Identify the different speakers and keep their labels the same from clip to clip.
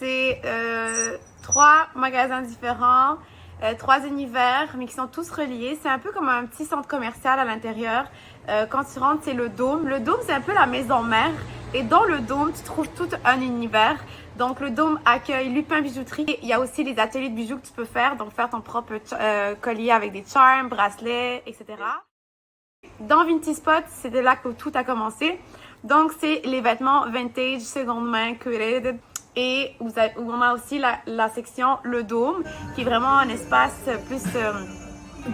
Speaker 1: c'est 3 magasins différents, 3 univers, mais qui sont tous reliés. C'est un peu comme un petit centre commercial à l'intérieur. Quand tu rentres, c'est le Dôme. Le Dôme, c'est un peu la maison mère. Et dans le Dôme, tu trouves tout un univers. Donc, le Dôme accueille Lupin Bijouterie. Il y a aussi les ateliers de bijoux que tu peux faire. Donc, faire ton propre collier avec des charms, bracelets, etc. Dans Vinty Spot, c'est de là que tout a commencé. Donc, c'est les vêtements vintage, seconde main, curated. Et où on a aussi la section Le Dôme, qui est vraiment un espace plus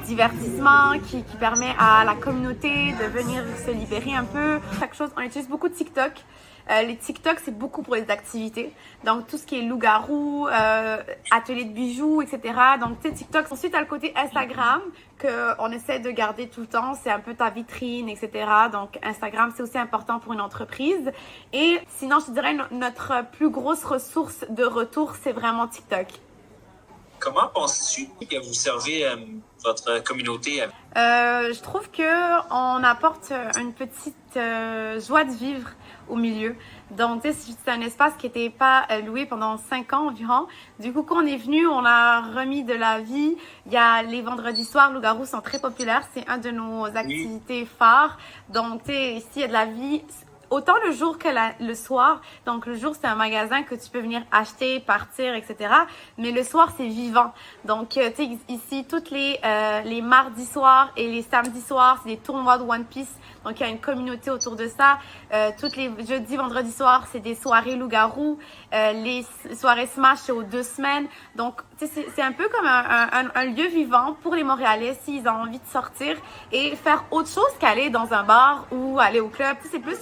Speaker 1: divertissement, qui permet à la communauté de venir se libérer un peu. Chaque chose, on utilise beaucoup de TikTok. Les TikTok, c'est beaucoup pour les activités. Donc, tout ce qui est loup-garou, atelier de bijoux, etc. Donc, tu sais, TikTok. Ensuite, tu as le côté Instagram qu'on essaie de garder tout le temps. C'est un peu ta vitrine, etc. Donc, Instagram, c'est aussi important pour une entreprise. Et sinon, je te dirais, notre plus grosse ressource de retour, c'est vraiment TikTok.
Speaker 2: Comment penses-tu que vous servez votre communauté?
Speaker 1: Je trouve que on apporte une petite joie de vivre au milieu. Donc, tu sais, c'est un espace qui n'était pas loué pendant 5 ans environ. Du coup, quand on est venu, on a remis de la vie. Il y a les vendredis soirs, loup-garou sont très populaires. C'est un de nos activités phares. Donc, tu sais, ici, il y a de la vie. Autant le jour que le soir. Donc, le jour, c'est un magasin que tu peux venir acheter, partir, etc. Mais le soir, c'est vivant. Donc, tu sais, ici, toutes les mardis soirs et les samedis soirs, c'est des tournois de One Piece. Donc, il y a une communauté autour de ça. Tous les jeudis, vendredis soirs, c'est des soirées loup-garou. Les soirées Smash, c'est aux 2 semaines. Donc, tu sais, c'est un peu comme un lieu vivant pour les Montréalais s'ils ont envie de sortir et faire autre chose qu'aller dans un bar ou aller au club. Tu sais, c'est plus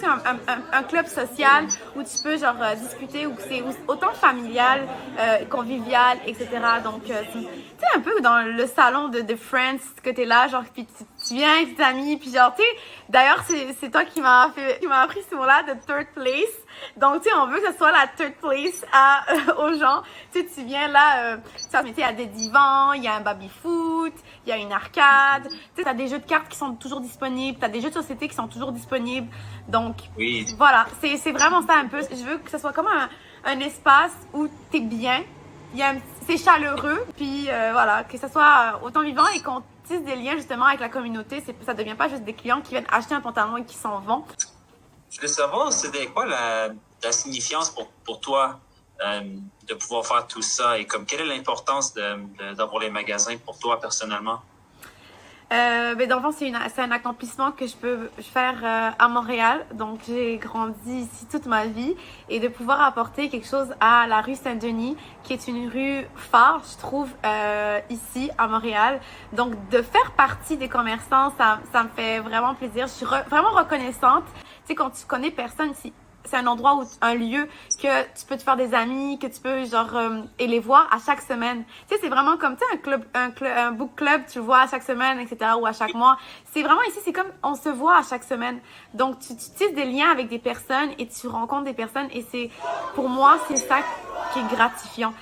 Speaker 1: un club social où tu peux genre discuter, où c'est autant familial, convivial, etc. Donc, tu sais, un peu dans le salon de Friends, que t'es là, genre, puis tu viens avec tes amis, puis genre, tu sais, d'ailleurs, c'est toi qui m'a appris ce mot-là, de third place. Donc, tu sais, on veut que ce soit la third place aux gens. Tu sais, tu viens là, il y a des divans, il y a un baby-foot, il y a une arcade. Tu sais, t'as des jeux de cartes qui sont toujours disponibles, t'as des jeux de société qui sont toujours disponibles. Donc,
Speaker 2: Oui.
Speaker 1: voilà, c'est vraiment ça un peu. Je veux que ce soit comme un espace où t'es bien, c'est chaleureux, puis voilà, que ce soit autant vivant et qu'on tisse des liens justement avec la communauté. Ça devient pas juste des clients qui viennent acheter un pantalon et qui s'en vont.
Speaker 2: Je voulais savoir, c'était quoi la signification pour toi de pouvoir faire tout ça et comme quelle est l'importance d'avoir les magasins pour toi personnellement?
Speaker 1: Ben, dans le fond, c'est un accomplissement que je peux faire à Montréal. Donc, j'ai grandi ici toute ma vie et de pouvoir apporter quelque chose à la rue Saint-Denis, qui est une rue phare, je trouve, ici à Montréal. Donc, de faire partie des commerçants, ça me fait vraiment plaisir. Je suis vraiment reconnaissante. Tu sais, quand tu connais personne ici, c'est un endroit un lieu que tu peux te faire des amis, que tu peux genre et les voir à chaque semaine. Tu sais, c'est vraiment comme tu sais un book club, tu le vois à chaque semaine, etc. ou à chaque mois. C'est vraiment ici, c'est comme on se voit à chaque semaine. Donc tu tisses des liens avec des personnes et tu rencontres des personnes et pour moi c'est ça qui est gratifiant.